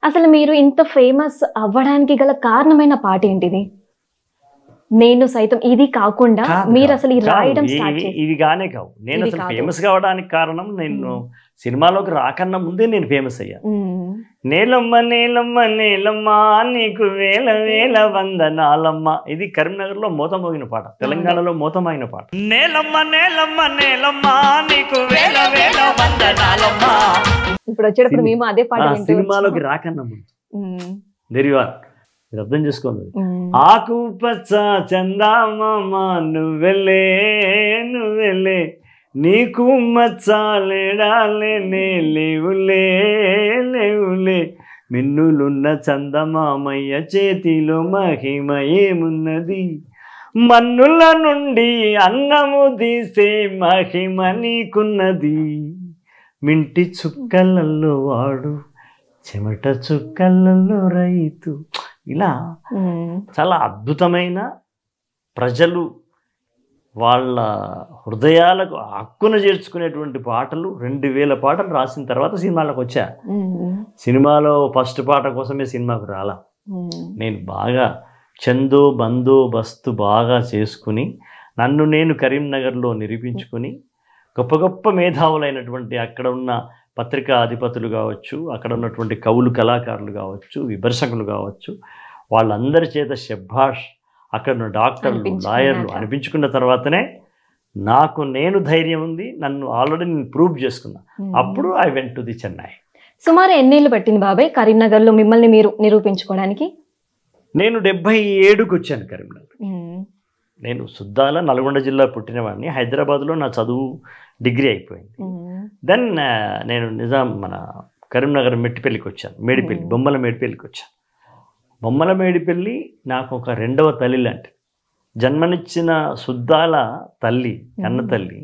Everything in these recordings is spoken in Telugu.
అసలు మీరు ఇంత ఫేమస్ అవ్వడానికి గల కారణమైన పాట ఏంటిది? నేను సైతం ఇది కాకుండా మీరు అసలు ఈ రాయడం స్టార్ట్ చేసి ఇవి గానే కావు. నేను అసలు ఫేమస్ కావడానికి కారణం నేను సినిమాలోకి రాకన్నా ముందే నేను ఫేమస్ అయ్యాను. నేలమ్మ నేలమ్మ నేలమ్మ నీకు వేల వేల వందనాలమ్మ, ఇది కరీంనగర్ లో మోతమోగిన పాట, తెలంగాణలో మోతమోగిన పాట. నేలమ్మ నేలమ్మ నేలమ్మ నీకు వేల వేల వందనాలమ్మ. ఇప్పుడు వచ్చేటప్పుడు మేము అదే పాట సినిమాలోకి రాకన్నా ముందు దెరివార్ మీరు అర్థం చేసుకోండి. ఆకు పచ్చ చందామామ నువ్వెళ్ళే నువ్వెళ్ళే నీకు మచ్చాలేడాలే లేవులే లేవులే మిన్నులున్న చందమామయ్య చేతిలో మహిమ ఏమున్నది, మన్నుల నుండి అన్నము తీసే మహిమ నీకున్నది, మింటి చుక్కలలో వాడు చెమట చుక్కలలో రైతు. ఇలా చాలా అద్భుతమైన ప్రజలు వాళ్ళ హృదయాలకు హక్కున చేర్చుకునేటువంటి పాటలు 2000 పాటలు రాసిన తర్వాత సినిమాలకు వచ్చా. సినిమాలో ఫస్ట్ పాట కోసమే సినిమాకు రాలా. నేను బాగా చందో బందోబస్తు బాగా చేసుకుని నన్ను నేను కరీంనగర్లో నిరూపించుకొని గొప్ప గొప్ప మేధావులైనటువంటి అక్కడ ఉన్న పత్రికా అధిపతులు కావచ్చు, అక్కడ ఉన్నటువంటి కవులు కళాకారులు కావచ్చు, విమర్శకులు కావచ్చు, వాళ్ళందరి చేత శభాష్ అక్కడ ఉన్న డాక్టర్లు లాయర్లు అనిపించుకున్న తర్వాతనే నాకు నేను ధైర్యం ఉంది, నన్ను ఆల్రెడీ నేను ప్రూవ్ చేసుకున్నా. అప్పుడు I went to the Chennai. సుమారు ఎన్నేళ్ళు పట్టింది బాబాయ్ కరీంనగర్లో మిమ్మల్ని మీరు నిరూపించుకోవడానికి? నేను 77కు వచ్చాను కరీంనగర్. నేను సుద్దాల నల్గొండ జిల్లా పుట్టినవాడిని. హైదరాబాద్లో నా చదువు డిగ్రీ అయిపోయింది. దెన్ నేను మన కరీంనగర్ మెట్టిపల్లికి వచ్చాను, మేడిపల్లి బొమ్మల మేడిపల్లికి వచ్చాను. బొమ్మల మేడిపల్లి నాకు ఒక రెండవ తల్లి లాంటి. జన్మనిచ్చిన సుద్దాల తల్లి అన్న తల్లి,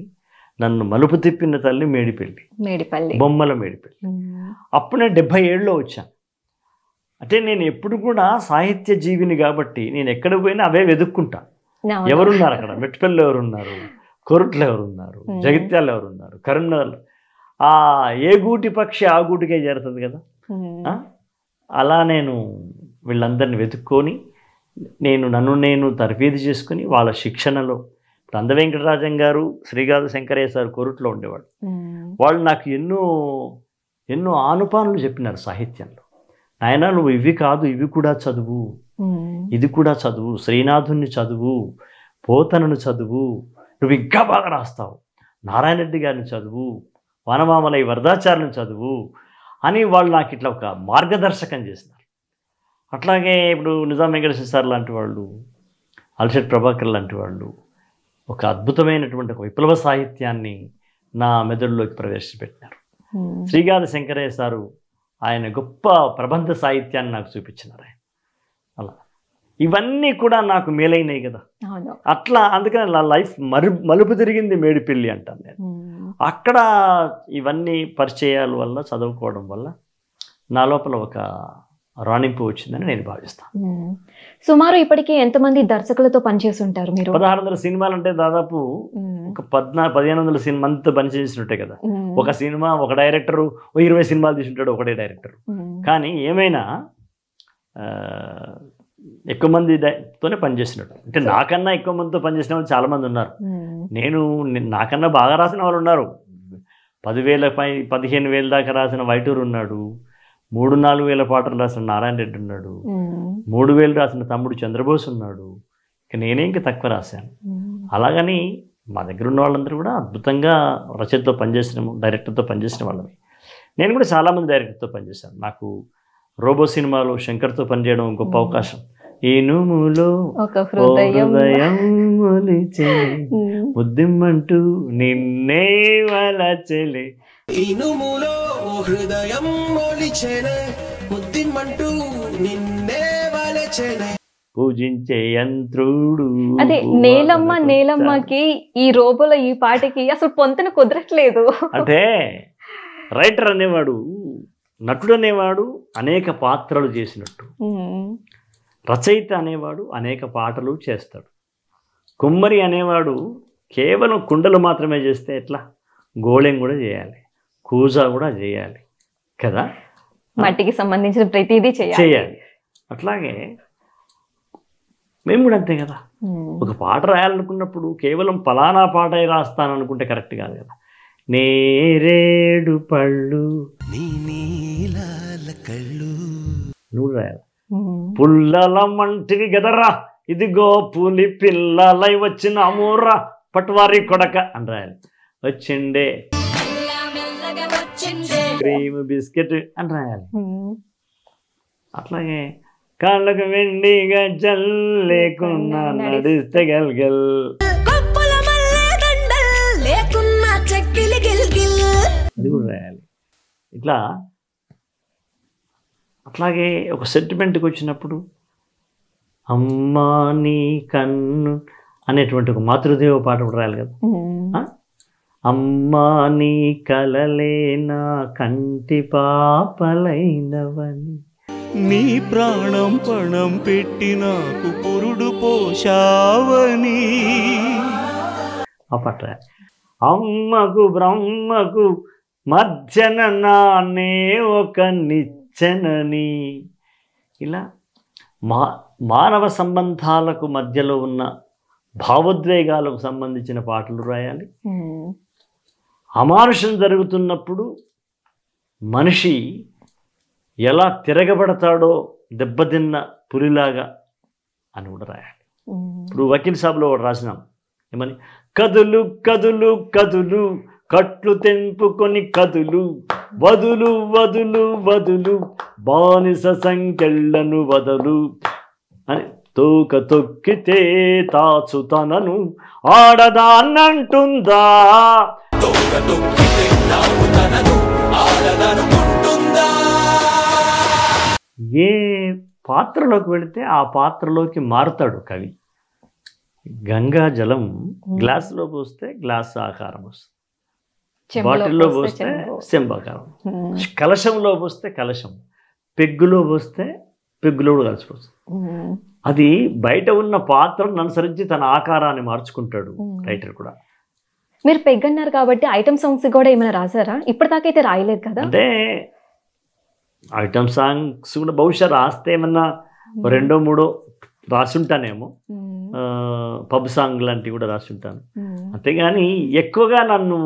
నన్ను మలుపు తిప్పిన తల్లి మేడిపల్లి బొమ్మల మేడిపల్లి. అప్పుడు నేను 77లో వచ్చాను. అంటే నేను ఎప్పుడు కూడా సాహిత్య జీవిని కాబట్టి నేను ఎక్కడికి పోయినా అవే వెతుక్కుంటా. ఎవరున్నారు అక్కడ, మెట్టిపల్లిలో ఎవరున్నారు, కొరుట్లో ఎవరున్నారు, జగిత్యాల్లో ఎవరున్నారు, కరీంనగర్లో ఏ గూటి పక్షి ఆ గూటికే చేరుతుంది కదా. అలా నేను వీళ్ళందరినీ వెతుక్కొని నన్ను నేను తర్ఫీదు చేసుకుని వాళ్ళ శిక్షణలో, ఇప్పుడు అంద వెంకటరాజం గారు, శ్రీగాదు శంకరయ్య సార్ కొరుట్లో ఉండేవాడు. వాళ్ళు నాకు ఎన్నో ఆనుపానులు చెప్పినారు సాహిత్యంలో. నాయనా నువ్వు ఇవి కాదు, ఇవి కూడా చదువు, ఇది కూడా చదువు, శ్రీనాథుని చదువు, పోతనను చదువు, నువ్వు ఇంకా బాగా రాస్తావు, నారాయణ రెడ్డి గారిని చదువు, వనమామలై వరదాచార్యుని చదువు అని వాళ్ళు నాకు ఇట్లా ఒక మార్గదర్శకం చేసినారు. అట్లాగే ఇప్పుడు నిజాం వెంకటేశ్వర సార్ లాంటి వాళ్ళు, అల్షెట్ ప్రభాకర్ లాంటి వాళ్ళు ఒక అద్భుతమైనటువంటి ఒక విప్లవ సాహిత్యాన్ని నా మెదడులోకి ప్రవేశపెట్టినారు. శ్రీగాది శంకరయ్య సారు ఆయన గొప్ప ప్రబంధ సాహిత్యాన్ని నాకు చూపించినారు ఆయన. అలా ఇవన్నీ కూడా నాకు మేలైనవి కదా. అట్లా అందుకని నా లైఫ్ మలుపు తిరిగింది మేడిపల్లి అంటాను నేను. అక్కడ ఇవన్నీ పరిచయాల వల్ల, చదువుకోవడం వల్ల నా లోపల ఒక రాణింపు వచ్చిందని నేను భావిస్తాను. సుమారు ఇప్పటికీ ఎంతమంది దర్శకులతో పనిచేసి ఉంటారు మీరు? 1600 సినిమాలు అంటే దాదాపు ఒక 1500 సినిమాతో పనిచేసినట్టే కదా. ఒక సినిమా ఒక డైరెక్టరు 20 సినిమాలు తీసుంటాడు ఒకటే డైరెక్టర్. కానీ ఏమైనా ఎక్కువ మందితోనే పనిచేసినట్టు. అంటే నాకన్నా ఎక్కువ మందితో పనిచేసిన వాళ్ళు చాలామంది ఉన్నారు. నాకన్నా బాగా రాసిన వాళ్ళు ఉన్నారు. 10,000 15,000 దాకా రాసిన వైటూరు ఉన్నాడు, 3-4 వేల పాటలు రాసిన నారాయణ రెడ్డి ఉన్నాడు, 3,000 రాసిన తమ్ముడు చంద్రబోస్ ఉన్నాడు. ఇక నేనే ఇంక తక్కువ రాశాను. అలాగని మా దగ్గర ఉన్న వాళ్ళందరూ కూడా అద్భుతంగా రచయితతో పనిచేసిన, డైరెక్టర్తో పనిచేసిన వాళ్ళమే. నేను కూడా చాలామంది డైరెక్టర్తో పనిచేశాను. నాకు రోబో సినిమాలో శంకర్తో పనిచేయడం గొప్ప అవకాశం. ఇనుములో ఒక హృదయం ముద్దిమ్మంటూ నిన్నే వలచెలే, ఇనుములో హృదయం మొలిచెలే ముద్దిమ్మంటూ నిన్నే వలచెలే, పూజించే యంత్రుడు. అదే నేలమ్మకి ఈ రోబోలో ఈ పాటకి అసలు పొంతన కుదరట్లేదు. అంటే రైటర్ అనేవాడు, నటుడు అనేవాడు అనేక పాత్రలు చేసినట్టు, రచయిత అనేవాడు అనేక పాటలు చేస్తాడు. కుమ్మరి అనేవాడు కేవలం కుండలు మాత్రమే చేస్తే ఎట్లా, గోళెం కూడా చేయాలి, కూజా కూడా చేయాలి కదా. మట్టికి సంబంధించిన ప్రతిదీ చేయాలి. అట్లాగే మేము కూడా అంతే కదా. ఒక పాట రాయాలనుకున్నప్పుడు కేవలం ఫలానా పాట రాస్తాను అనుకుంటే కరెక్ట్ కాదు కదా. నేరేడు పళ్ళు నువ్వు రాయాలి. పుల్లల మంటివి గదరా ఇదిగో పూలి పిల్లలై వచ్చిన అమూర్రా పట్వారి కొడక అని రాయాలి. వచ్చిండే క్రీమ్ బిస్కెట్ అని రాయాలి. అట్లాగే కాళ్ళకు వెండిగా జల్లేకున్నా నడిస్తే గల్గల్ అది కూడా రాయాలి. ఇట్లా అట్లాగే ఒక సెంటిమెంట్కి వచ్చినప్పుడు అమ్మా నీ కన్ను అనేటువంటి ఒక మాతృదేవ పాట కూడా రాయాలి కదా. అమ్మా నీ కలలే నా కంటి పాపలైనవని నీ ప్రాణం పణం పెట్టి నాకు పురుడు పోషావని ఆ పాట రాయాలి. అమ్మకు బ్రహ్మకు మధ్యన నానే ఒక నిచ్చెనని. ఇలా మానవ సంబంధాలకు మధ్యలో ఉన్న భావోద్వేగాలకు సంబంధించిన పాటలు రాయాలి. అమానుషం జరుగుతున్నప్పుడు మనిషి ఎలా తిరగబడతాడో దెబ్బతిన్న పులిలాగా అని కూడా రాయాలి. ఇప్పుడు వకీల్ సాబ్లో రాసినాం ఏమని, కదులు కదులు కదులు కట్లు తెంపుకొని కదులు వదులు వదులు వదులు బానిస సంకెళ్లను వదలు అని, తోక తొక్కితే తాచు తనను ఆడదాన్నంటుందా, ఏ పాత్రలోకి వెళితే ఆ పాత్రలోకి మారుతాడు కవి. గంగా జలం గ్లాసులో పోస్తే గ్లాస్ ఆకారం వస్తుంది, బాటిల్లో పోస్తే చెంబాకారం, కలశంలో పోస్తే కలశం, పెగ్గులో పోస్తే పెగ్గులో కూడా కలిసిపోతుంది. అది బయట ఉన్న పాత్రను అనుసరించి తన ఆకారాన్ని మార్చుకుంటాడు రైటర్ కూడా. మీరు పెగ్ అన్నారు కాబట్టి ఐటమ్ సాంగ్స్ కూడా ఏమైనా రాసారా? ఇప్పటిదాకా అయితే రాయలేదు కదా. అంటే ఐటమ్ సాంగ్స్ కూడా బహుశా రాస్తే ఏమన్నా రెండో మూడో రాసి ఉంటానేమో, పబ్ సాంగ్ లాంటివి కూడా రాసి ఉంటాను. అంతేగాని ఎక్కువగా నన్ను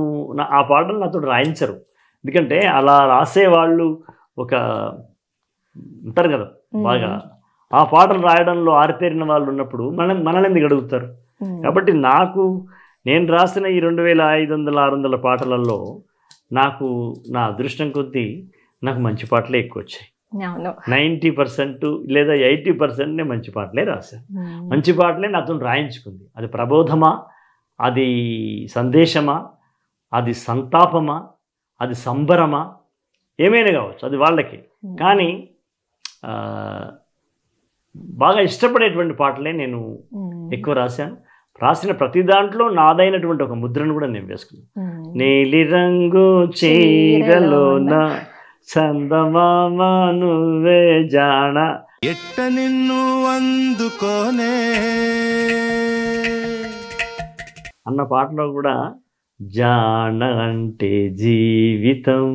ఆ పాటలు నాతో రాయించరు. ఎందుకంటే అలా రాసేవాళ్ళు ఒక ఉంటారు కదా బాగా, ఆ పాటలు రాయడంలో ఆరితేరిన వాళ్ళు ఉన్నప్పుడు మనల్ని ఎందుకు అడుగుతారు. కాబట్టి నేను రాసిన ఈ 2500-600 పాటలలో నాకు నా అదృష్టం కొద్దీ నాకు మంచి పాటలే ఎక్కువ వచ్చాయి. 90% లేదా 80% మంచి పాటలే రాశాను. మంచి పాటలే నాతో రాయించుకుంది. అది ప్రబోధమా, అది సందేశమా, అది సంతాపమా, అది సంబరమా, ఏమైనా కావచ్చు, అది వాళ్ళకి. కానీ బాగా ఇష్టపడేటువంటి పాటలే నేను ఎక్కువ రాశాను. రాసిన ప్రతి దాంట్లో నాదైనటువంటి ఒక ముద్రను కూడా నేను వేసుకున్నాను. నీలి రంగు చీరలోన చందమామ నువ్వే జాణ ఎట్ట నిన్ను అందుకోనే అన్న పాటలో కూడా జాణ అంటే జీవితం,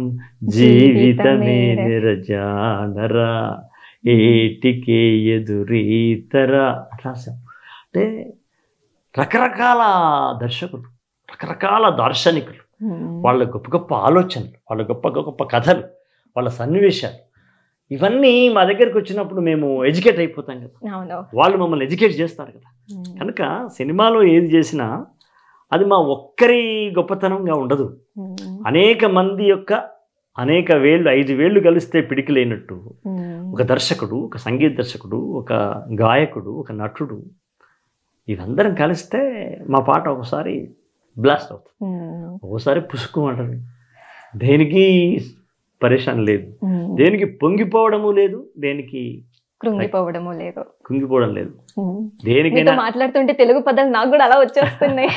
జీవితమే నిరజానరా, ఏటికే ఎదురీతరా రాశాం. అంటే రకరకాల దర్శకులు, రకరకాల దార్శనికులు, వాళ్ళ గొప్ప గొప్ప ఆలోచనలు, వాళ్ళ గొప్ప గొప్ప కథలు, వాళ్ళ సన్నివేశాలు, ఇవన్నీ మా దగ్గరికి వచ్చినప్పుడు మేము ఎడ్యుకేట్ అయిపోతాం కదా. వాళ్ళు మమ్మల్ని ఎడ్యుకేట్ చేస్తారు కదా. కనుక సినిమాలో ఏది చేసినా అది మా ఒక్కరి గొప్పతనంగా ఉండదు. అనేక మంది యొక్క అనేక వేళ్ళు, 5 వేళ్ళు కలిస్తే పిడికిలేనట్టు ఒక దర్శకుడు, ఒక సంగీత దర్శకుడు, ఒక గాయకుడు, ఒక నటుడు, ఇవందరం కలిస్తే మా పాట ఒకసారి బ్లాస్ట్ అవుతుంది, ఒకసారి పుసుకు అంటది. దేనికి పరేషాన్ లేదు, దేనికి పొంగిపోవడము లేదు, దేనికి కుంగిపోవడం లేదు. దేనికైనా మాట్లాడుతుంటే తెలుగు పదాలు నాకు కూడా అలా వచ్చేస్తున్నాయి.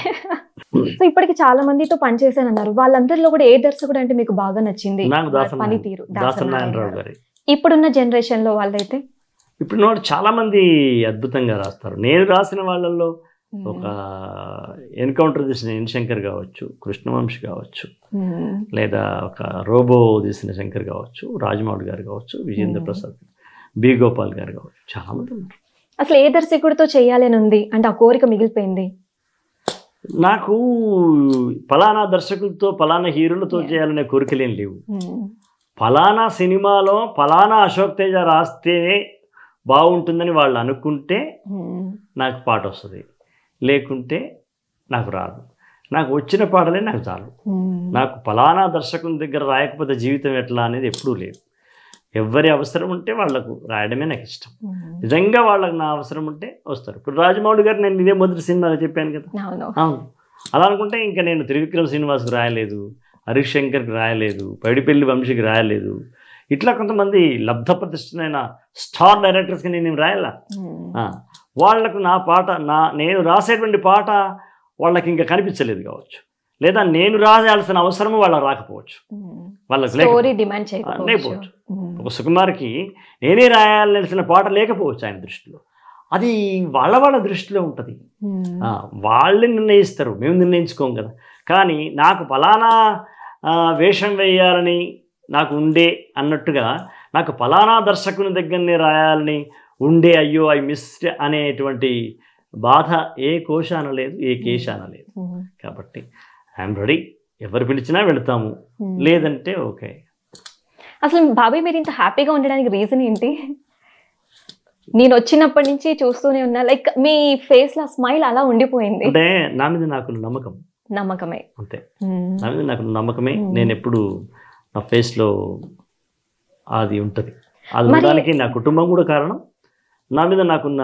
సో ఇప్పటికి చాలా మందితో పనిచేశాను అన్నారు. వాళ్ళందరిలో కూడా ఏ దర్శకుడు అంటే మీకు బాగా నచ్చింది? పనితీరు దాసనారాయణరావు గారి. ఇప్పుడున్న జనరేషన్ లో వాళ్ళైతే ఇప్పుడు చాలా మంది అద్భుతంగా రాస్తారు. నేను రాసిన వాళ్ళల్లో ఒక ఎన్కౌంటర్ తీసిన ఎన్ శంకర్ కావచ్చు, కృష్ణవంశీ కావచ్చు, లేదా ఒక రోబో తీసిన శంకర్ కావచ్చు, రాజమౌళి గారు కావచ్చు, విజేంద్ర ప్రసాద్, బి గోపాల్ గారు కావచ్చు, చాలామంది ఉన్నారు. అసలు ఏ దర్శకుడితో చేయాలని ఉంది అంటే ఆ కోరిక మిగిలిపోయింది? నాకు ఫలానా దర్శకులతో ఫలానా హీరోలతో చేయాలనే కోరికలేం లేవు. ఫలానా సినిమాలో ఫలానా అశోక్ తేజ రాస్తేనే బాగుంటుందని వాళ్ళు అనుకుంటే నాకు పాట వస్తుంది, లేకుంటే నాకు రాదు. నాకు వచ్చిన పాటలే నాకు చాలు. నాకు ఫలానా దర్శకుని దగ్గర రాయకపోతే జీవితం ఎట్లా అనేది ఎప్పుడూ లేదు. ఎవరి అవసరం ఉంటే వాళ్ళకు రాయడమే నాకు ఇష్టం. నిజంగా వాళ్ళకి నా అవసరం ఉంటే వస్తారు. ఇప్పుడు రాజమౌళి గారు నేను ఇదే మొదటి సినిమాగా చెప్పాను కదా. అవును, అలా అనుకుంటే ఇంకా నేను త్రివిక్రమ్ శ్రీనివాస్కి రాయలేదు, హరీష్ శంకర్కి రాయలేదు, పైడిపల్లి వంశీకి రాయలేదు. ఇట్లా కొంతమంది లబ్ధ ప్రతిష్ఠనైన స్టార్ డైరెక్టర్స్కి నేను రాయాల. వాళ్లకు నా పాట నేను రాసేటువంటి పాట వాళ్ళకి ఇంకా కనిపించలేదు కావచ్చు, లేదా నేను రాయాల్సిన అవసరము వాళ్ళకి రాకపోవచ్చు, వాళ్ళకి లేకపోవచ్చు. ఒక సుకుమార్కి నేనే రాయాల్సిన పాట లేకపోవచ్చు ఆయన దృష్టిలో. అది వాళ్ళ దృష్టిలో ఉంటుంది. వాళ్ళే నిర్ణయిస్తారు, మేము నిర్ణయించుకోం కదా. కానీ నాకు ఫలానా వేషం వేయాలని నాకు ఉండే అన్నట్టుగా నాకు ఫలానా దర్శకుని దగ్గరనే రాయాలని ఉండే, అయ్యో ఐ మిస్డ్ అనేటువంటి బాధ ఏ కోశాన లేదు, ఏ కేశాన లేదు. కాబట్టి ఐఎమ్ రెడీ, ఎవరు పిలిచినా వెళతాము, లేదంటే ఓకే. అసలు బాబాయ్ మీరు ఇంత హ్యాపీగా ఉండడానికి రీజన్ ఏంటి? నేను వచ్చినప్పటి నుంచి చూస్తూనే ఉన్నా, లైక్ మీ ఫేస్ లో స్మైల్ అలా ఉండిపోయింది. అంటే నా మీద నాకు నమ్మకమే అంతే. నా మీద నాకు నమ్మకమే. నేను ఎప్పుడు నా ఫేస్లో అది ఉంటుంది. అది ఉండడానికి నా కుటుంబం కూడా కారణం. నా మీద నాకున్న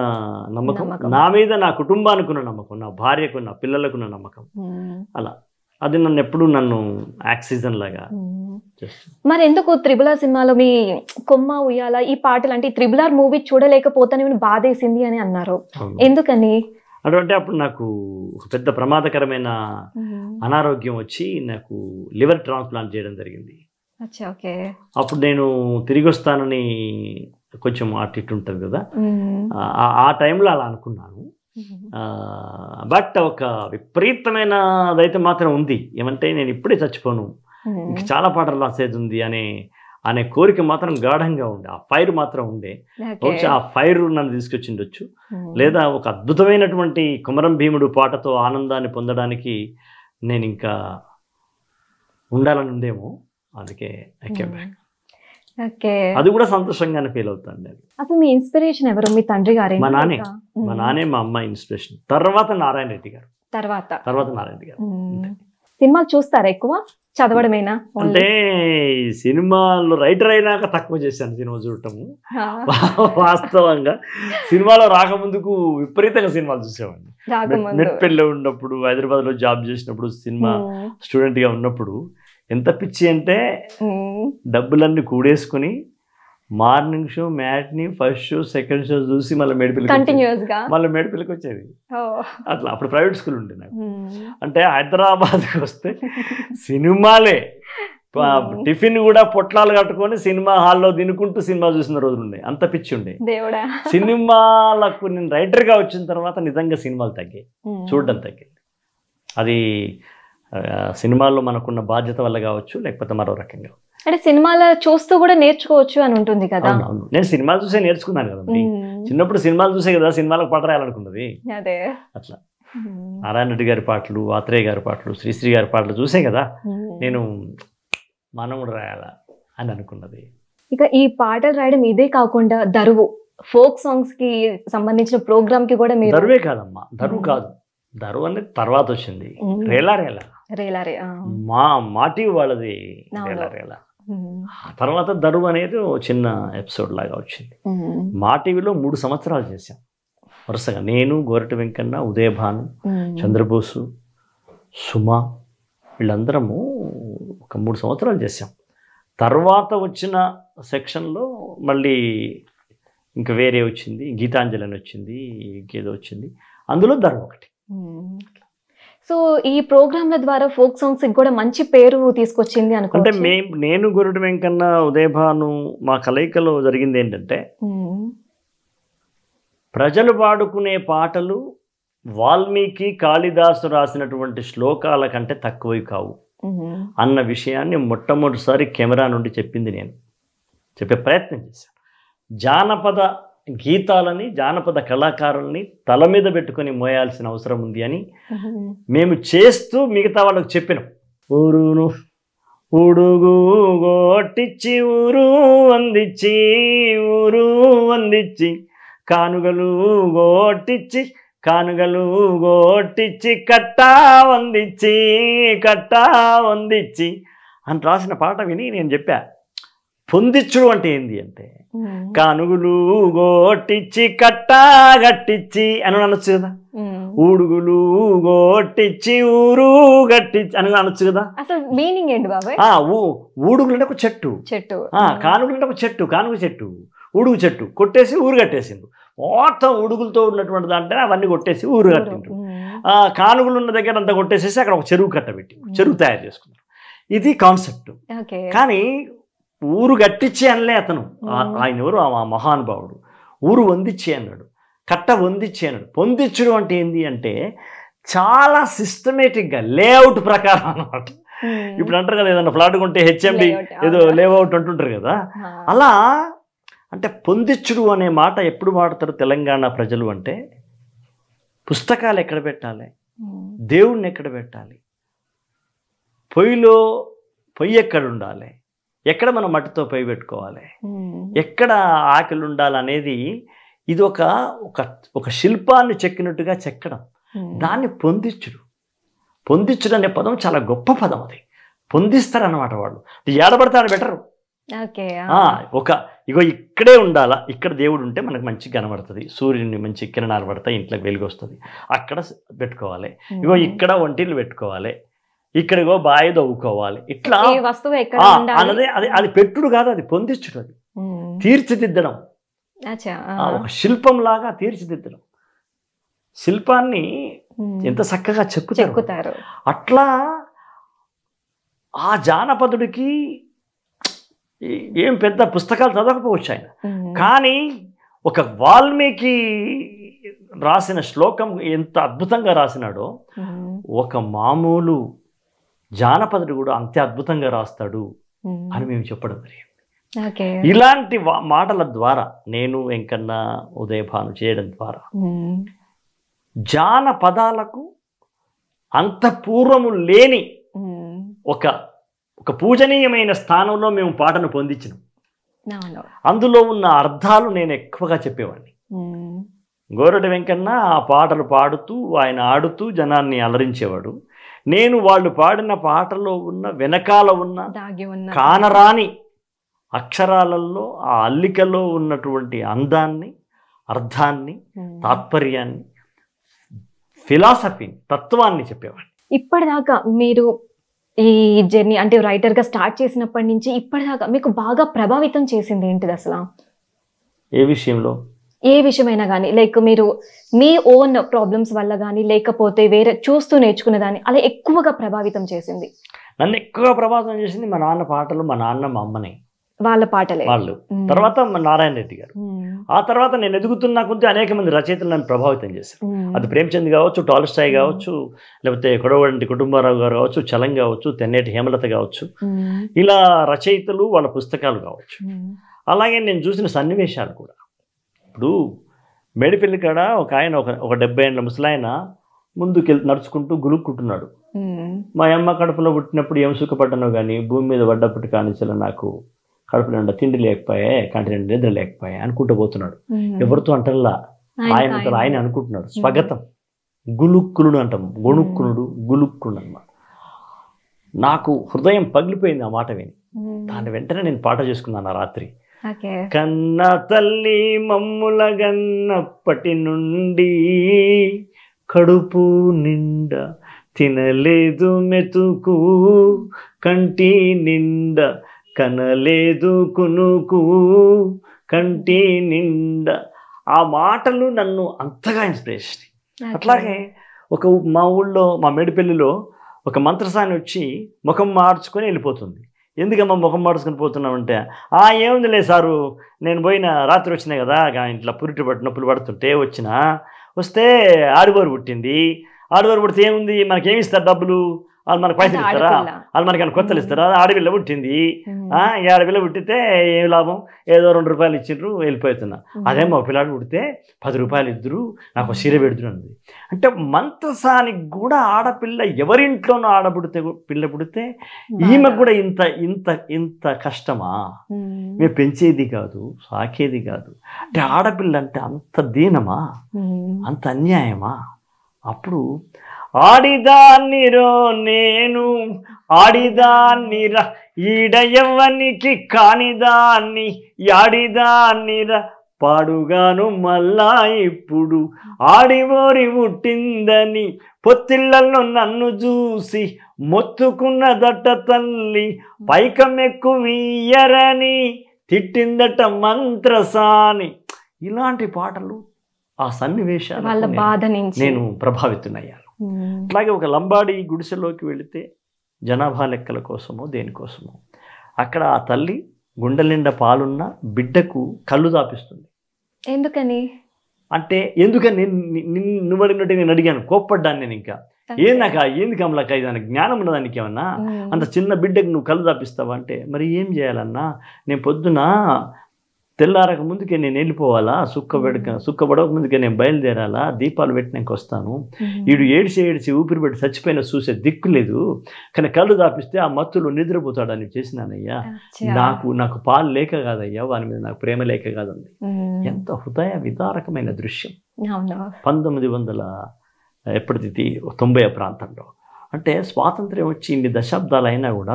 నమ్మకం, నా మీద నా కుటుంబానికి ఉన్న నమ్మకం, నా భార్యకు, నా పిల్లలకున్న నమ్మకం, అలా అది నన్ను ఎప్పుడు ఆక్సిజన్ లాగా చేస్తుంది. మరి ఎందుకు త్రిబుల్ సినిమాలో మీ కొమ్మ ఉయ్యాల ఈ పాటలు అంటే త్రిబుల్ మూవీ చూడలేకపోతానే బాధేసింది అని అన్నారు, ఎందుకని? అంటే అప్పుడు నాకు ఒక పెద్ద ప్రమాదకరమైన అనారోగ్యం వచ్చి నాకు లివర్ ట్రాన్స్ప్లాంట్ చేయడం జరిగింది. అప్పుడు నేను తిరిగి వస్తానని కొంచెం అటు ఇటు ఉంటుంది కదా, ఆ టైంలో అలా అనుకున్నాను. బట్ ఒక విపరీతమైన అదైతే మాత్రం ఉంది. ఏమంటే నేను ఇప్పుడే చచ్చిపోను, ఇంక చాలా పాటలు రాసేది ఉంది అనే కోరిక మాత్రం గాఢంగా ఉండే, ఆ ఫైర్ మాత్రం ఉండే. బహుశా ఆ ఫైర్ నన్ను తీసుకొచ్చిండొచ్చు, లేదా ఒక అద్భుతమైనటువంటి కుమరం భీముడు పాటతో ఆనందాన్ని పొందడానికి నేను ఇంకా ఉండాలని ఉందేమో, అందుకే అది కూడా సంతోషంగానే ఫీల్ అవుతాను. అసలు మీ ఇన్స్పిరేషన్ ఎవరు? మీ తండ్రి గారు? మా నానే మా అమ్మ ఇన్స్పిరేషన్, తర్వాత నారాయణ రెడ్డి గారు, తర్వాత నారాయణ రెడ్డి గారు. సినిమాలు చూస్తారా ఎక్కువ, చదవడమేనా? అంటే సినిమాలో రైటర్ అయినాక తక్కువ చేశాను సినిమా చూడటము. వాస్తవంగా సినిమాలో రాకముందుకు విపరీతంగా సినిమాలు చూసేవాడిని. మెట్పల్లిలో ఉన్నప్పుడు, హైదరాబాద్లో జాబ్ చేసినప్పుడు, సినిమా స్టూడెంట్గా ఉన్నప్పుడు ఎంత పిచ్చి అంటే డబ్బులన్నీ కూడేసుకుని morning show, matinee, first show, second show చూసి మళ్ళీ మేడిపల్లికి వచ్చేది. అట్లా అప్పుడు ప్రైవేట్ స్కూల్ ఉండే నాకు. అంటే హైదరాబాద్కి వస్తే సినిమాలే, టిఫిన్ కూడా పొట్లాలు కట్టుకొని సినిమా హాల్లో తినుకుంటూ సినిమా చూసిన రోజులు ఉన్నాయి. అంత పిచ్చి ఉండే. సినిమాలకు నేను రైటర్గా వచ్చిన తర్వాత నిజంగా సినిమాలు తగ్గాయి, చూడడం తగ్గింది. అది సినిమాల్లో మనకున్న బాధ్యత వల్ల కావచ్చు, లేకపోతే మరో రకంగా. అంటే సినిమాలో చూస్తూ కూడా నేర్చుకోవచ్చు అని ఉంటుంది కదా. నేను సినిమాలు చూసే నేర్చుకున్నాను కదండి. చిన్నప్పుడు సినిమాలు చూసే కదా సినిమాలకు పాట రాయాలనుకున్నది. అట్లా నారాయణ రెడ్డి గారి పాటలు, ఆత్రేయ గారి పాటలు, శ్రీశ్రీ గారి పాటలు చూసే కదా నేను మనం కూడా రాయాలా అని అనుకున్నది. ఇక ఈ పాటలు రాయడం ఇదే కాకుండా దరువు ఫోక్ సాంగ్స్ కి సంబంధించిన ప్రోగ్రామ్ కి కూడా మీరు? దరువే కాదమ్మా, దరువు కాదు, దరువు అనేది తర్వాత వచ్చింది. రేలా మాటి వాళ్ళది రేలా. తర్వాత దరువు అనేది చిన్న ఎపిసోడ్ లాగా వచ్చింది. మా టీవీలో 3 సంవత్సరాలు చేశాం వరుసగా. నేను, గోరటి వెంకన్న, ఉదయభాను, చంద్రబోసు, సుమ, వీళ్ళందరము ఒక 3 సంవత్సరాలు చేశాం. తర్వాత వచ్చిన సెక్షన్లో మళ్ళీ ఇంకా వేరే వచ్చింది, గీతాంజలి అని వచ్చింది, ఇంకేదో వచ్చింది, అందులో దరువు ఒకటి. సో ఈ ప్రోగ్రాంల ద్వారా ఫోక్ సాంగ్స్ కూడా మంచి పేరు తీసుకొచ్చింది అనుకుంటే. అంటే నేను, గోరటి వెంకన్న, ఉదయభాను మా కలయికలో జరిగింది ఏంటంటే, ప్రజలు పాడుకునే పాటలు వాల్మీకి కాళిదాసు రాసినటువంటి శ్లోకాల కంటే తక్కువవి కావు అన్న విషయాన్ని మొట్టమొదటిసారి కెమెరా నుండి చెప్పింది నేను, చెప్పే ప్రయత్నం చేశాను. జానపద గీతాలని, జానపద కళాకారుల్ని తల మీద పెట్టుకొని మోయాల్సిన అవసరం ఉంది అని మేము చేస్తూ మిగతా వాళ్ళకు చెప్పినాం. ఊరును ఉడుగు గోటిచ్చి ఊరు వందిచ్చి, ఊరు వందిచ్చి, కానుగలు గోటిచ్చి, కానుగలు గోటిచ్చి, కట్టా వందిచ్చి, కట్టా వందిచ్చి అని రాసిన పాట విని నేను చెప్పా, పొందిచ్చుడు అంటే ఏంది అంటే కానుగులు గోటిచ్చి కట్టా గట్టిచ్చి అని అనొచ్చు కదా, ఊడుగులు గోటిచ్చి ఊరు గట్టించి అని అనొచ్చు కదా. అసలు మీనింగ్ ఏంటి బాబాయ్? ఊడుగులు అంటే ఒక చెట్టు, కానుగులు అంటే ఒక చెట్టు, కానుగు చెట్టు, ఉడుగు చెట్టు కొట్టేసి ఊరు కట్టేసిండు. మొత్తం ఉడుగులతో ఉన్నటువంటి దాంట్లో అవన్నీ కొట్టేసి ఊరు కట్టిండ్రు. కానుగులు ఉన్న దగ్గర అంతా కొట్టేసేసి అక్కడ ఒక చెరువు కట్టబెట్టి చెరువు తయారు చేసుకున్నారు. ఇది కాన్సెప్ట్. కానీ ఊరు గట్టించి అనలే అతను, ఆయన ఎవరు ఆ మహానుభావుడు. ఊరు వందిచ్చి అన్నాడు, కట్ట వందిచ్చి అన్నాడు. పొందించడం అంటే ఏంది అంటే చాలా సిస్టమేటిక్గా లేఅవుట్ ప్రకారం అన్నమాట. ఇప్పుడు అంటారు కదా ఏదన్నా ఫ్లాట్ కొంటే హెచ్ఎండి ఏదో లేఅవుట్ అంటుంటారు కదా, అలా అంటే పొందించుడు అనే మాట ఎప్పుడు వాడతారు తెలంగాణ ప్రజలు అంటే, పుస్తకాలు ఎక్కడ పెట్టాలి, దేవుణ్ణి ఎక్కడ పెట్టాలి, పొయ్యిలో పొయ్యి ఎక్కడ ఉండాలి, ఎక్కడ మనం మట్టితో పొయ్యి పెట్టుకోవాలి, ఎక్కడ ఆకలి ఉండాలనేది ఇది ఒక ఒక శిల్పాన్ని చెక్కినట్టుగా చెక్కడం, దాన్ని పొందించుడు. పొందించుడు అనే పదం చాలా గొప్ప పదం. అది పొందిస్తారన్నమాట వాళ్ళు. ఏడబడతారు బెటరు. ఇగో ఇక్కడే ఉండాలా, ఇక్కడ దేవుడు ఉంటే మనకు మంచి కనబడుతుంది, సూర్యుని మంచి కిరణాలు పడతాయి, ఇంట్లోకి వెలుగు వస్తుంది, అక్కడ పెట్టుకోవాలి. ఇగో ఇక్కడ ఒంటిలు పెట్టుకోవాలి, ఇక్కడిగో బాయి దవ్వుకోవాలి, ఇట్లా అన్నదే. అది పెట్టుడు కాదు, అది పొందించుడు, అది తీర్చిదిద్దడం, ఒక శిల్పం లాగా తీర్చిదిద్దడం. శిల్పాన్ని ఎంత చక్కగా చెక్కుతారు. అట్లా ఆ జానపదుడికి ఏం పెద్ద పుస్తకాలు చదవకపోవచ్చు ఆయన, కానీ ఒక వాల్మీకి రాసిన శ్లోకం ఎంత అద్భుతంగా రాసినాడో ఒక మామూలు జానపదుడు కూడా అంతే అద్భుతంగా రాస్తాడు అని మేము చెప్పడం జరిగింది. ఇలాంటి మాటల ద్వారా నేను వెంకన్న ఉదయభాను చేయడం ద్వారా జానపదాలకు అంత పూర్వము లేని ఒక పూజనీయమైన స్థానంలో మేము పాటను పొందించినాం. అందులో ఉన్న అర్థాలు నేను ఎక్కువగా చెప్పేవాడిని. గోరటి వెంకన్న ఆ పాటలు పాడుతూ ఆయన ఆడుతూ జనాన్ని అలరించేవాడు. నేను వాళ్ళు పాడిన పాటలో ఉన్న వెనకాల ఉన్న కానరాని అక్షరాలలో ఆ అల్లికలో ఉన్నటువంటి అందాన్ని, అర్థాన్ని, తాత్పర్యాన్ని, ఫిలాసఫీని, తత్వాన్ని చెప్పేవాడిని. ఇప్పటిదాకా మీరు ఈ జర్నీ అంటే రైటర్గా స్టార్ట్ చేసినప్పటి నుంచి ఇప్పటిదాకా మీకు బాగా ప్రభావితం చేసింది ఏంటిది అసలు? ఏ విషయంలో? ఏ విషయమైనా కానీ, లైక్ మీరు మీ ఓన్ ప్రాబ్లమ్స్ వల్ల కానీ, లేకపోతే వేరే చూస్తూ నేర్చుకునేదాన్ని అలా ఎక్కువగా ప్రభావితం చేసింది? నన్ను ఎక్కువగా ప్రభావితం చేసింది మా నాన్న పాటలు, మా నాన్న మా అమ్మని వాళ్ళ పాటలే. వాళ్ళు తర్వాత నారాయణ రెడ్డి గారు. ఆ తర్వాత నేను ఎదుగుతున్నా కొద్దీ అనేక మంది రచయితలు నన్ను ప్రభావితం చేశారు. అది ప్రేమ్చంద్ కావచ్చు, టాల్స్టాయ్ కావచ్చు, లేకపోతే కొడవటి కుటుంబరావు గారు కావచ్చు, చలం కావచ్చు, తెన్నేటి హేమలత కావచ్చు, ఇలా రచయితలు వాళ్ళ పుస్తకాలు కావచ్చు. అలాగే నేను చూసిన సన్నివేశాలు కూడా. ఇప్పుడు మేడిపల్లి కాడ ఒక ఆయన ఒక 70 ఏళ్ళ ముసలాయన ముందుకు నడుచుకుంటూ గులుక్కుంటున్నాడు. మా అమ్మ కడుపులో పుట్టినప్పుడు ఏం సుఖపడ్డానో కానీ భూమి మీద పడ్డప్పటి కానించలో నాకు కడుపు నిండా తిండి లేకపోయా, కంటి నిండా నిద్ర లేకపోయా అనుకుంటూ పోతున్నాడు. ఎవరితో అంటల్లా, ఆయన అనుకుంటున్నాడు. స్వగతం, గులుక్కునుడు అంటాం, గొణుక్కునుడు, గులుక్కునుడు అన్నమాట. నాకు హృదయం పగిలిపోయింది ఆ మాట విని. దాని వెంటనే నేను పాట చేసుకున్నాను ఆ రాత్రి. కన్న తల్లి మమ్ముల గన్నప్పటి నుండి కడుపు నిండా తినలేదు మెతుకు, కంటి నిండా కనలేదు కునుకు, కంటి నిండా. ఆ మాటలు నన్ను అంతగా ఇన్స్పిరేషన్. అట్లాగే మా ఊళ్ళో మా మేడిపల్లిలో ఒక మంత్రసాని వచ్చి ముఖం మార్చుకొని వెళ్ళిపోతుంది. ఎందుకమ్మా ముఖం మార్చుకొని పోతున్నామంటే, ఏముంది లేదు సారు, నేను పోయిన రాత్రి వచ్చినాయి కదా ఇంట్లో పురిటి నొప్పులు పడుతుంటే వచ్చినా వస్తే ఆడవారు పుట్టింది. ఆడవారు పుడితే ఏముంది, మనకేమి ఇస్తారు డబ్బులు, వాళ్ళు మనకు పైసలు ఇస్తారా, వాళ్ళు మనకి కొత్తలు ఇస్తారా? ఆడపిల్ల పుట్టింది, ఈ ఆడపిల్ల పుట్టితే ఏం లాభం, ఏదో 2 రూపాయలు ఇచ్చిండ్రు వెళ్ళిపోతున్నా. అదే మా పిల్లాడు పుడితే 10 రూపాయలు ఇద్దరు, నాకు చీర పెడుతున్నది. అంటే మంత్రసానికి కూడా ఆడపిల్ల ఎవరింట్లోనూ ఆడబుడితే పిల్ల పుడితే ఈమెకు కూడా ఇంత ఇంత ఇంత కష్టమా? మేము పెంచేది కాదు, సాకేది కాదు. అంటే ఆడపిల్ల అంటే అంత దీనమా, అంత అన్యాయమా? అప్పుడు ఆడిదాన్నిరో నేను, ఆడిదాన్నిరా, ఈడ ఎవ్వనికి కానిదాన్ని, ఆడిదాన్నిరా, పాడుగాను మళ్ళా ఇప్పుడు ఆడివోరి పుట్టిందని పొత్తిళ్లలో నన్ను చూసి మొత్తుకున్నదట తల్లి, పైకమెక్కువీయరని తిట్టిందట మంత్రసాని. ఇలాంటి పాటలు ఆ సన్నివేశాల బాధ నుంచి నేను ప్రభావితున్నయ్యాను. అట్లాగే ఒక లంబాడి గుడిసెలోకి వెళితే జనాభా లెక్కల కోసమో దేనికోసమో అక్కడ ఆ తల్లి గుండె నిండా పాలున్న బిడ్డకు కళ్ళు దాపిస్తుంది. ఎందుకని అంటే ఎందుకని నువ్వు అడిగినట్టు నేను అడిగాను, కోప్పడ్డాను నేను. ఇంకా ఏంది కమలక్క, దానికి జ్ఞానం ఉన్నదానికి ఏమన్నా, అంత చిన్న బిడ్డకు నువ్వు కళ్ళు దాపిస్తావా అంటే, మరి ఏం చేయాలన్నా, నేను పొద్దున తెల్లారక ముందుకే నేను వెళ్ళిపోవాలా, సుక్కబడక ముందుకే నేను బయలుదేరాలా, దీపాలు పెట్టినాక వస్తాను, వీడు ఏడిచి ఊపిరి పెట్టి చచ్చిపోయిన చూసే దిక్కు లేదు, కానీ కళ్ళు దాపిస్తే ఆ మత్తులో నిద్రపోతాడని చేసినానయ్యా. నాకు పాలు లేక కాదయ్యా, వాని మీద నాకు ప్రేమ లేక కాదండి. ఎంత హృదయ విదారకమైన దృశ్యం. 1990 ప్రాంతంలో, అంటే స్వాతంత్ర్యం వచ్చి ఇన్ని దశాబ్దాలు అయినా కూడా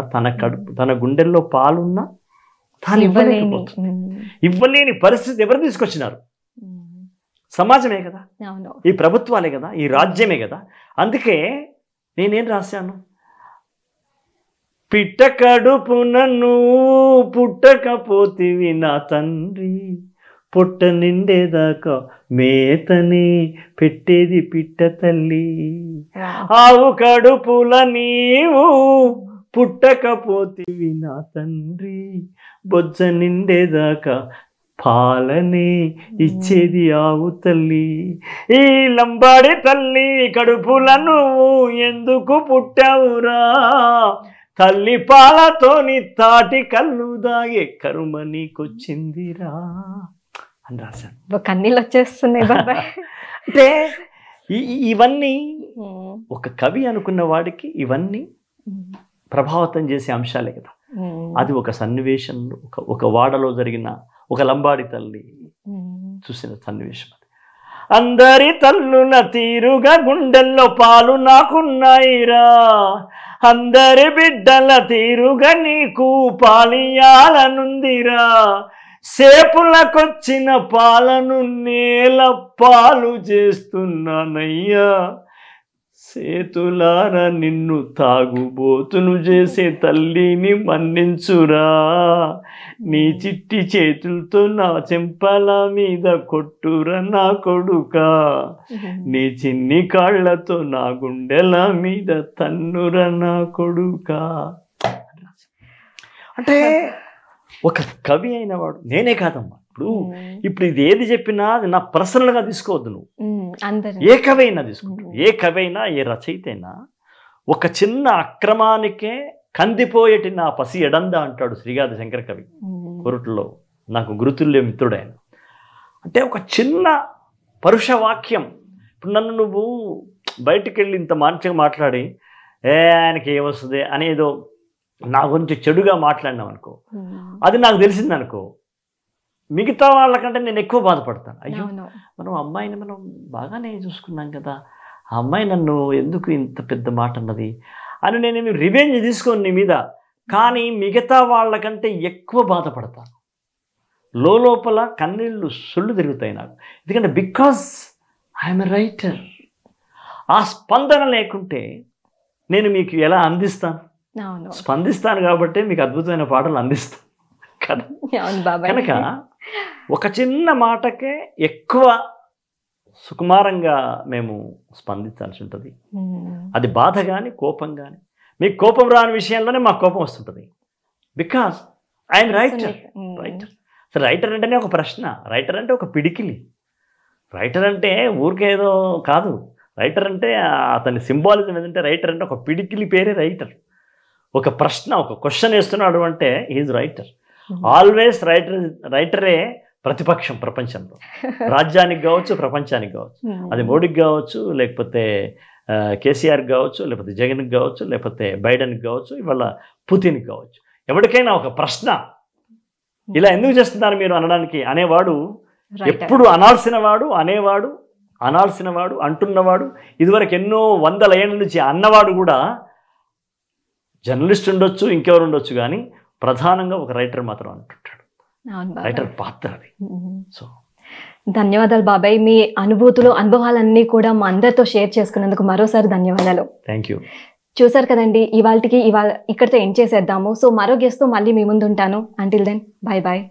తన గుండెల్లో పాలున్న తాను ఇవ్వలేని పరిస్థితి ఎవరు తీసుకొచ్చినారు? సమాజమే కదా, ఈ ప్రభుత్వాలే కదా, ఈ రాజ్యమే కదా. అందుకే నేనేం రాశాను, పిట్ట కడుపునను పుట్టకపోతివి నా తండ్రి, పొట్ట నిండేదాకా మేతని పెట్టేది పిట్ట తల్లి, ఆవు కడుపుల నీవు పుట్టకపోతివి నా తండ్రి, బొజ్జ నిండేదాకా పాలనే ఇచ్చేది ఆవు తల్లి, ఈ లంబాడి తల్లి కడుపుల నువ్వు ఎందుకు పుట్టావురా, తల్లి పాలతోని తాటి కళ్ళు దాగే కరుమ నీకొచ్చిందిరా అని రాశాను. కన్నీళ్ళు వచ్చేస్తున్నాయి బాబాయ్. అంటే ఇవన్నీ ఒక కవి అనుకున్న వాడికి ఇవన్నీ ప్రభావితం చేసే అంశాలే కదా. అది ఒక సన్నివేశంలో ఒక వాడలో జరిగిన ఒక లంబాడి తల్లి చూసిన సన్నివేశం. అది అందరి తల్లుల తీరుగా గుండెల్లో పాలు నాకున్నాయిరా, అందరి బిడ్డల తీరుగా నీకు పాలియాలనుందిరా, సేపులకొచ్చిన పాలను నేల పాలు చేస్తున్నానయ్యా, సేతులార నిన్ను తాగుబోతును చేసే తల్లిని మన్నించురా, నీ చిట్టి చేతులతో నా చెంపల మీద కొట్టురా నా కొడుకా, నీ చిన్ని కాళ్లతో నా గుండెల మీద తన్నురా నా కొడుకా. అంటే ఒక కవి అయిన వాడు నేనే కాదమ్మా. ఇప్పుడు ఇది ఏది చెప్పినా అది నా పర్సనల్గా తీసుకోవద్దు. నువ్వు ఏ కవి అయినా తీసుకుంటావు, ఏ కవి అయినా ఏ రచయిత అయినా ఒక చిన్న అక్రమానికే కందిపోయేటి నా పసి ఎడంద అంటాడు శ్రీగాధ శంకర కవి కొరట్లో. నాకు గురుతుల్య మిత్రుడైన. అంటే ఒక చిన్న పరుష వాక్యం. ఇప్పుడు నన్ను నువ్వు బయటికి వెళ్ళి ఇంత మంచిగా మాట్లాడి ఆయనకి ఏమొస్తుంది అనేదో నా గురించి చెడుగా మాట్లాడినాం అనుకో, అది నాకు తెలిసిందనుకో, మిగతా వాళ్ళకంటే నేను ఎక్కువ బాధపడతాను. అయ్యో మనం అమ్మాయిని మనం బాగానే చూసుకున్నాం కదా, ఆ అమ్మాయి నన్ను ఎందుకు ఇంత పెద్ద మాట అన్నది అని నేను రివెంజ్ తీసుకోను నీ మీద. కానీ మిగతా వాళ్ళకంటే ఎక్కువ బాధపడతాను. లోపల కన్నీళ్ళు సొల్లు తిరుగుతాయి నాకు. ఎందుకంటే బికాజ్ ఐఎమ్ ఎ రైటర్. ఆ స్పందన లేకుంటే నేను మీకు ఎలా అందిస్తాను? స్పందిస్తాను కాబట్టి మీకు అద్భుతమైన పాటలు అందిస్తాను కదా. కనుక ఒక చిన్న మాటకే ఎక్కువ సుకుమారంగా మేము స్పందించాల్సి ఉంటుంది. అది బాధ కానీ కోపం కానీ. మీకు కోపం రాని విషయంలోనే మాకు కోపం వస్తుంటుంది. Because I'm writer. రైటర్ అంటేనే ఒక ప్రశ్న, రైటర్ అంటే ఒక పిడికిలి. రైటర్ అంటే ఊరికేదో కాదు. రైటర్ అంటే అతని సింబాలిజం ఏంటంటే రైటర్ అంటే ఒక పిడికిలి పేరే రైటర్. ఒక ప్రశ్న, ఒక క్వశ్చన్ వేస్తున్నాడు అంటే ఈజ్ రైటర్. ఆల్వేస్ రైటరే ప్రతిపక్షం ప్రపంచంలో. రాజ్యానికి కావచ్చు, ప్రపంచానికి కావచ్చు. అది మోడీకి కావచ్చు, లేకపోతే కేసీఆర్కి కావచ్చు, లేకపోతే జగన్కి కావచ్చు, లేకపోతే బైడెన్కి కావచ్చు, ఇవాళ పుతిన్కి కావచ్చు. ఎవరికైనా ఒక ప్రశ్న ఇలా ఎందుకు చేస్తున్నారు మీరు అనడానికి అనేవాడు, ఎప్పుడు అనాల్సినవాడు అంటున్నవాడు, ఇదివరకు ఎన్నో వందల ఏళ్ళ నుంచి అన్నవాడు కూడా జర్నలిస్ట్ ఉండొచ్చు, ఇంకెవరు ఉండొచ్చు, కానీ ప్రధానంగా ఒక రైటర్ మాత్రం అంటుంటాడు. రైటర్ పాత్ర అది. సో ధన్యవాదాలు బాబాయ్. మీ అనుభవాలన్నీ కూడా మా అందరితో షేర్ చేసుకున్నందుకు మరోసారి ధన్యవాదాలు. Thank you. చూసారు కదండి, ఇవాళ ఇక్కడితో ఎండ్ చేసేద్దాము. సో మరో గెస్ట్తో మళ్ళీ మీ ముందు ఉంటాను. Until then, bye bye.